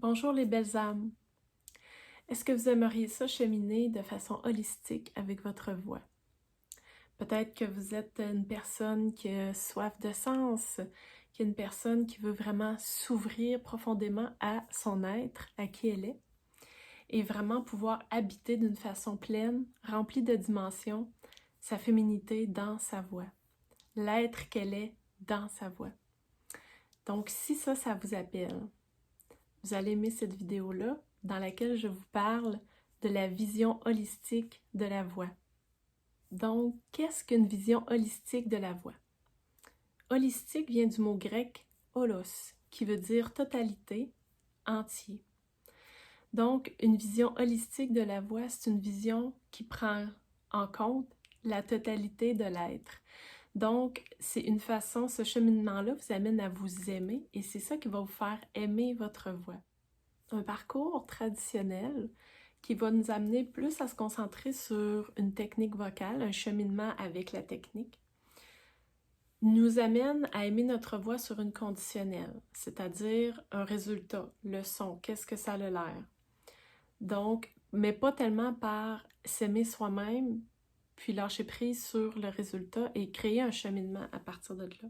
Bonjour les belles âmes. Est-ce que vous aimeriez ça cheminer de façon holistique avec votre voix? Peut-être que vous êtes une personne qui a soif de sens, qui est une personne qui veut vraiment s'ouvrir profondément à son être, à qui elle est, et vraiment pouvoir habiter d'une façon pleine, remplie de dimensions, sa féminité dans sa voix, l'être qu'elle est dans sa voix. Donc si ça vous appelle, vous allez aimer cette vidéo-là dans laquelle je vous parle de la vision holistique de la voix. Donc, qu'est-ce qu'une vision holistique de la voix? Holistique vient du mot grec holos, qui veut dire totalité, entier. Donc, une vision holistique de la voix, c'est une vision qui prend en compte la totalité de l'être. Donc, c'est une façon, ce cheminement-là vous amène à vous aimer et c'est ça qui va vous faire aimer votre voix. Un parcours traditionnel qui va nous amener plus à se concentrer sur une technique vocale, un cheminement avec la technique, nous amène à aimer notre voix sur une conditionnelle, c'est-à-dire un résultat, le son, qu'est-ce que ça a l'air. Donc, mais pas tellement par s'aimer soi-même, puis lâcher prise sur le résultat et créer un cheminement à partir de là.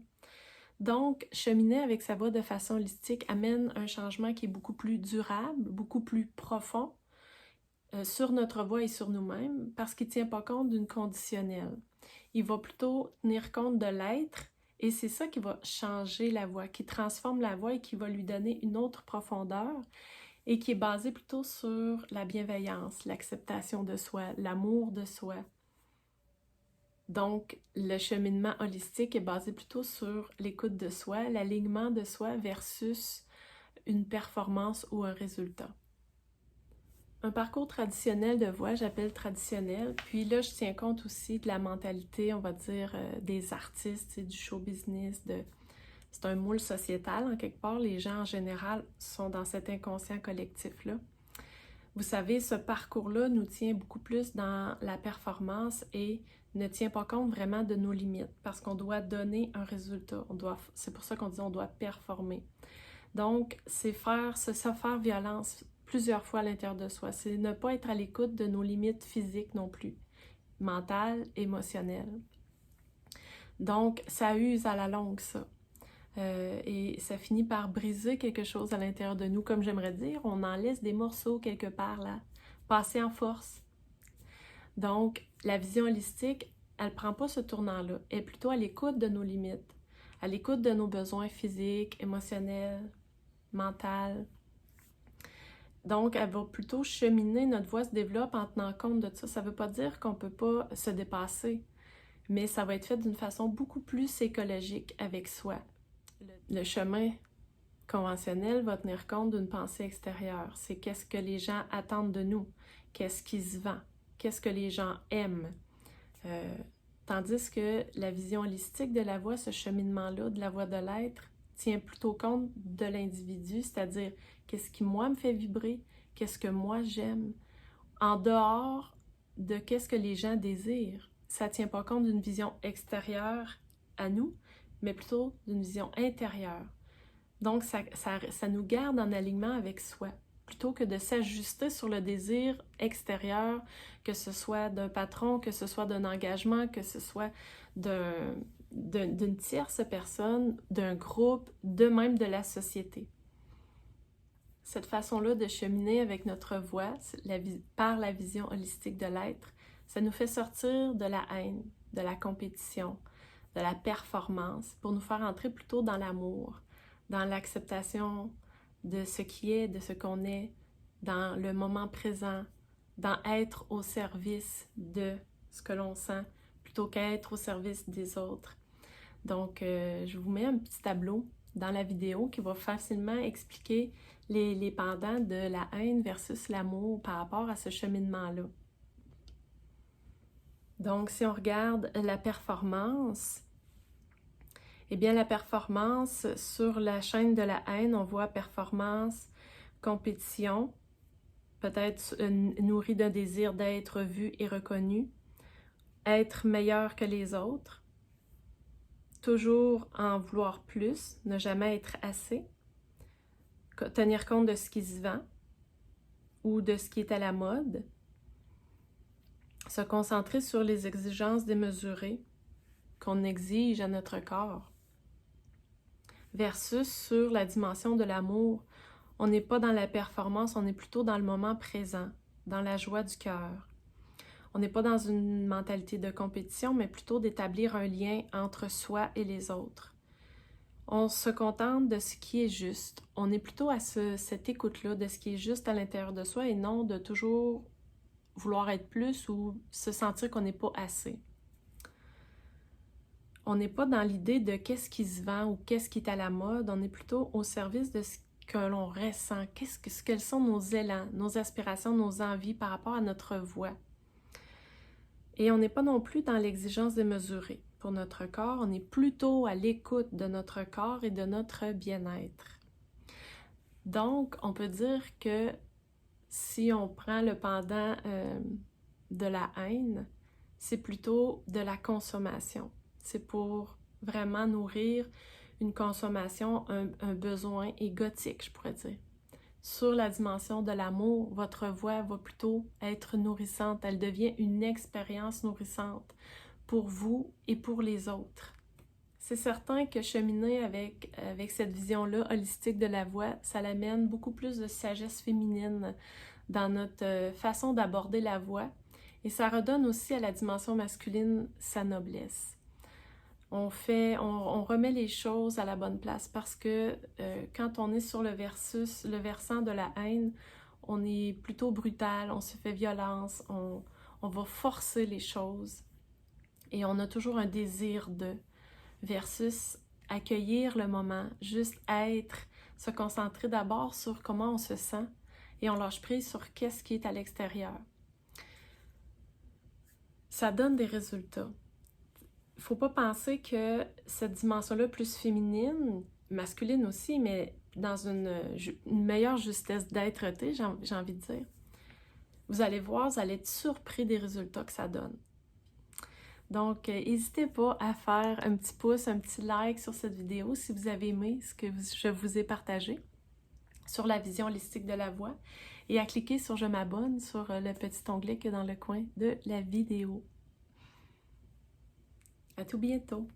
Donc, cheminer avec sa voix de façon holistique amène un changement qui est beaucoup plus durable, beaucoup plus profond sur notre voix et sur nous-mêmes parce qu'il ne tient pas compte d'une conditionnelle. Il va plutôt tenir compte de l'être et c'est ça qui va changer la voix, qui transforme la voix et qui va lui donner une autre profondeur et qui est basé plutôt sur la bienveillance, l'acceptation de soi, l'amour de soi. Donc, le cheminement holistique est basé plutôt sur l'écoute de soi, l'alignement de soi versus une performance ou un résultat. Un parcours traditionnel de voix, j'appelle traditionnel, puis là, je tiens compte aussi de la mentalité, on va dire, des artistes, du show business, c'est un moule sociétal en quelque part, les gens en général sont dans cet inconscient collectif-là. Vous savez, ce parcours-là nous tient beaucoup plus dans la performance et ne tient pas compte vraiment de nos limites parce qu'on doit donner un résultat. C'est pour ça qu'on dit on doit performer. Donc, c'est se faire violence plusieurs fois à l'intérieur de soi. C'est ne pas être à l'écoute de nos limites physiques non plus, mentales, émotionnelles. Donc, ça use à la longue, ça. Et ça finit par briser quelque chose à l'intérieur de nous. Comme j'aimerais dire, on en laisse des morceaux quelque part là, passer en force. Donc, la vision holistique, elle ne prend pas ce tournant-là. Elle est plutôt à l'écoute de nos limites, à l'écoute de nos besoins physiques, émotionnels, mentaux. Donc, elle va plutôt cheminer, notre voix se développe en tenant compte de ça. Ça ne veut pas dire qu'on ne peut pas se dépasser, mais ça va être fait d'une façon beaucoup plus écologique avec soi. Le chemin conventionnel va tenir compte d'une pensée extérieure. C'est qu'est-ce que les gens attendent de nous, qu'est-ce qui se vend, qu'est-ce que les gens aiment. Tandis que la vision holistique de la voix, ce cheminement-là, de la voix de l'être, tient plutôt compte de l'individu, c'est-à-dire qu'est-ce qui, moi, me fait vibrer, qu'est-ce que moi, j'aime, en dehors de qu'est-ce que les gens désirent. Ça ne tient pas compte d'une vision extérieure à nous, mais plutôt d'une vision intérieure. Donc, ça nous garde en alignement avec soi, plutôt que de s'ajuster sur le désir extérieur, que ce soit d'un patron, que ce soit d'un engagement, que ce soit d'une tierce personne, d'un groupe, de même de la société. Cette façon-là de cheminer avec notre voix, par la vision holistique de l'être, ça nous fait sortir de la haine, de la compétition, de la performance, pour nous faire entrer plutôt dans l'amour, dans l'acceptation de ce qui est, de ce qu'on est, dans le moment présent, dans être au service de ce que l'on sent, plutôt qu'être au service des autres. Donc, je vous mets un petit tableau dans la vidéo qui va facilement expliquer les pendants de la haine versus l'amour par rapport à ce cheminement-là. Donc, si on regarde la performance, eh bien, la performance, sur la chaîne de la haine, on voit performance, compétition, peut-être nourrie d'un désir d'être vu et reconnu, être meilleur que les autres, toujours en vouloir plus, ne jamais être assez, tenir compte de ce qui se vend ou de ce qui est à la mode, se concentrer sur les exigences démesurées qu'on exige à notre corps, versus sur la dimension de l'amour. On n'est pas dans la performance, on est plutôt dans le moment présent, dans la joie du cœur. On n'est pas dans une mentalité de compétition, mais plutôt d'établir un lien entre soi et les autres. On se contente de ce qui est juste. On est plutôt à cette écoute-là de ce qui est juste à l'intérieur de soi et non de toujours vouloir être plus ou se sentir qu'on n'est pas assez. On n'est pas dans l'idée de qu'est-ce qui se vend ou qu'est-ce qui est à la mode, on est plutôt au service de ce que l'on ressent, quels sont nos élans, nos aspirations, nos envies par rapport à notre voix. Et on n'est pas non plus dans l'exigence démesurée pour notre corps, on est plutôt à l'écoute de notre corps et de notre bien-être. Donc, on peut dire que si on prend le pendant de la haine, c'est plutôt de la consommation. C'est pour vraiment nourrir une consommation, un besoin égotique, je pourrais dire. Sur la dimension de l'amour, votre voix va plutôt être nourrissante. Elle devient une expérience nourrissante pour vous et pour les autres. C'est certain que cheminer avec cette vision-là holistique de la voix, ça l'amène beaucoup plus de sagesse féminine dans notre façon d'aborder la voix et ça redonne aussi à la dimension masculine sa noblesse. On remet les choses à la bonne place parce que quand on est sur le versant de la haine, on est plutôt brutal, on se fait violence, on va forcer les choses et on a toujours un désir de versus accueillir le moment, juste être, se concentrer d'abord sur comment on se sent et on lâche prise sur qu'est-ce qui est à l'extérieur. Ça donne des résultats. Il ne faut pas penser que cette dimension-là plus féminine, masculine aussi, mais dans une meilleure justesse d'être-té, j'ai envie de dire, vous allez voir, vous allez être surpris des résultats que ça donne. Donc, n'hésitez pas à faire un petit pouce, un petit like sur cette vidéo si vous avez aimé ce que je vous ai partagé sur la vision holistique de la voix et à cliquer sur « Je m'abonne » sur le petit onglet qui est dans le coin de la vidéo. À tout bientôt!